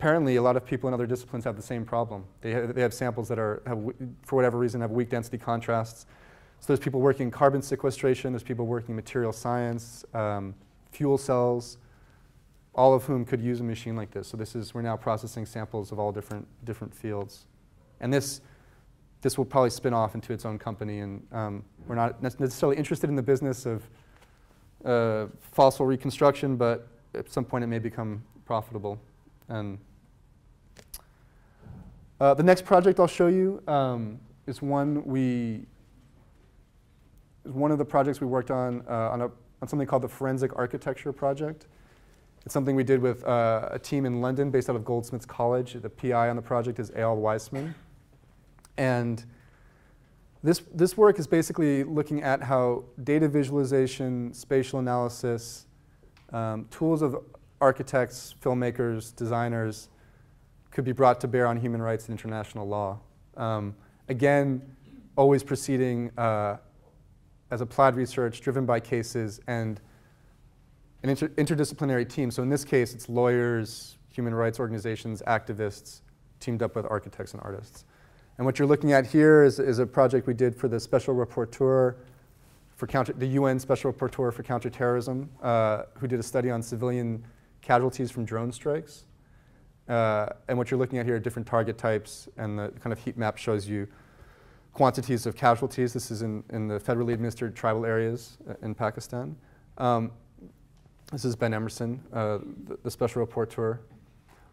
apparently a lot of people in other disciplines have the same problem. They have samples that for whatever reason, have weak density contrasts. So there's people working in carbon sequestration, there's people working in material science, fuel cells, all of whom could use a machine like this. So we're now processing samples of all different fields. And this will probably spin off into its own company, and we're not necessarily interested in the business of fossil reconstruction, but at some point it may become profitable. And the next project I'll show you is one of the projects we worked on something called the Forensic Architecture Project. It's something we did with a team in London based out of Goldsmiths College. The PI on the project is Eyal Weissman. And this work is basically looking at how data visualization, spatial analysis, tools of architects, filmmakers, designers could be brought to bear on human rights and international law. Again, always proceeding as applied research driven by cases and an interdisciplinary team. So in this case, it's lawyers, human rights organizations, activists, teamed up with architects and artists. And what you're looking at here is a project we did for the Special Rapporteur for the UN Special Rapporteur for Counterterrorism, who did a study on civilian casualties from drone strikes. And what you're looking at here are different target types, and the kind of heat map shows you quantities of casualties. This is in the federally administered tribal areas in Pakistan. This is Ben Emerson, the Special Rapporteur.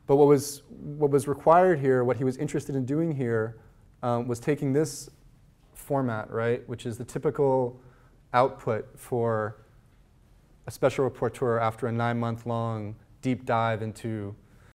But what was required here, what he was interested in doing here, was taking this format, right, which is the typical output for a Special Rapporteur after a 9-month-long deep dive into